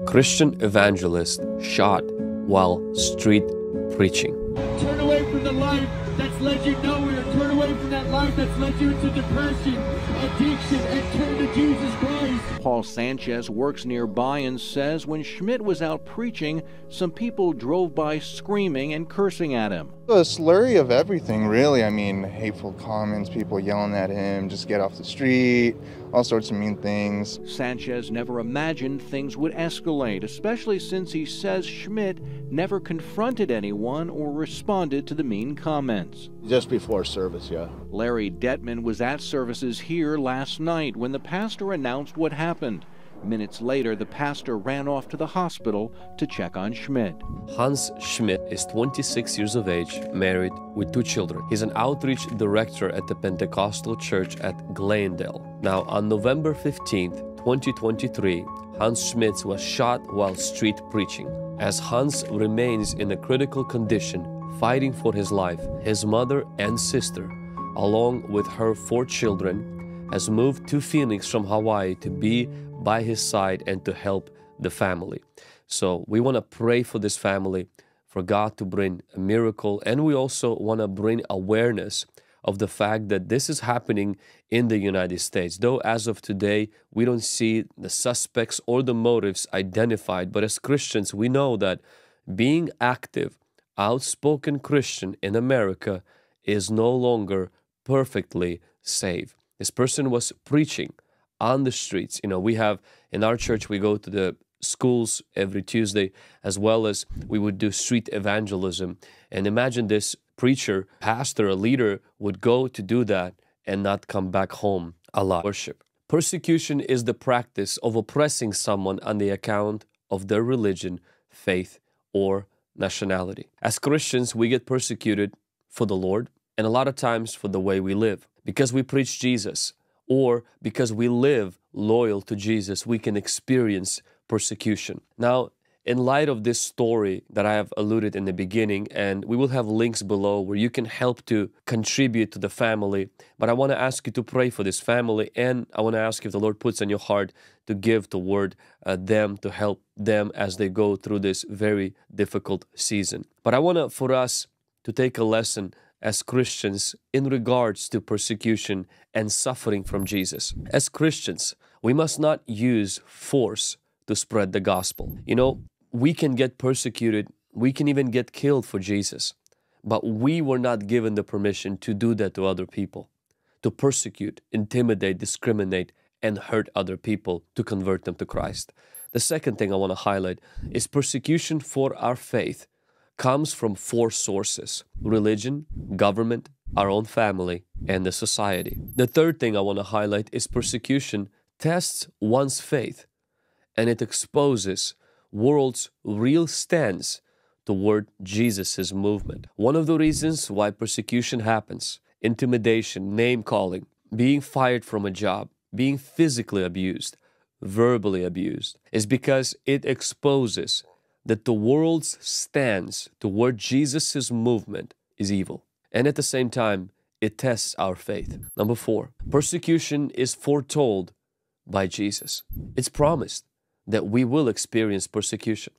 Christian evangelist shot while street preaching. Turn away from the life that's led you nowhere. Turn away from that life that's led you into depression, addiction, and turn to Jesus Christ. Paul Sanchez works nearby and says when Schmidt was out preaching, some people drove by screaming and cursing at him. A slurry of everything, really. I mean, hateful comments, people yelling at him, just get off the street, all sorts of mean things. Sanchez never imagined things would escalate, especially since he says Schmidt never confronted anyone or responded to the mean comments. Just before service, yeah. Larry Detman was at services here last night when the pastor announced what happened. Minutes later, the pastor ran off to the hospital to check on Schmidt. Hans Schmidt is 26 years of age, married with 2 children. He's an outreach director at the Pentecostal Church at Glendale. Now, on November 15th, 2023, Hans Schmidt was shot while street preaching. As Hans remains in a critical condition, fighting for his life, his mother and sister, along with her 4 children, has moved to Phoenix from Hawaii to be by his side and to help the family. So we want to pray for this family, for God to bring a miracle, and we also want to bring awareness of the fact that this is happening in the United States. Though as of today, we don't see the suspects or the motives identified, but as Christians, we know that being active, outspoken Christian in America is no longer perfectly safe. This person was preaching on the streets. You know, we have in our church, we go to the schools every Tuesday, as well as we would do street evangelism. And imagine this preacher, pastor, a leader would go to do that and not come back home alive. Worship. Persecution is the practice of oppressing someone on the account of their religion, faith, or nationality. As Christians, we get persecuted for the Lord and a lot of times for the way we live. Because we preach Jesus, or because we live loyal to Jesus, we can experience persecution. Now, in light of this story that I have alluded in the beginning, and we will have links below where you can help to contribute to the family, but I want to ask you to pray for this family, and I want to ask if the Lord puts in your heart to give toward them, to help them as they go through this very difficult season. But I want for us to take a lesson as Christians in regards to persecution and suffering from Jesus. As Christians, we must not use force to spread the gospel. You know, we can get persecuted, we can even get killed for Jesus, but we were not given the permission to do that to other people, to persecute, intimidate, discriminate, and hurt other people to convert them to Christ. The second thing I want to highlight is persecution for our faith comes from 4 sources: religion, government, our own family, and the society. The third thing I want to highlight is persecution tests one's faith, and it exposes world's real stance toward Jesus' movement. One of the reasons why persecution happens, intimidation, name-calling, being fired from a job, being physically abused, verbally abused, is because it exposes that the world's stance toward Jesus' movement is evil. And at the same time, it tests our faith. Number 4, persecution is foretold by Jesus. It's promised that we will experience persecution.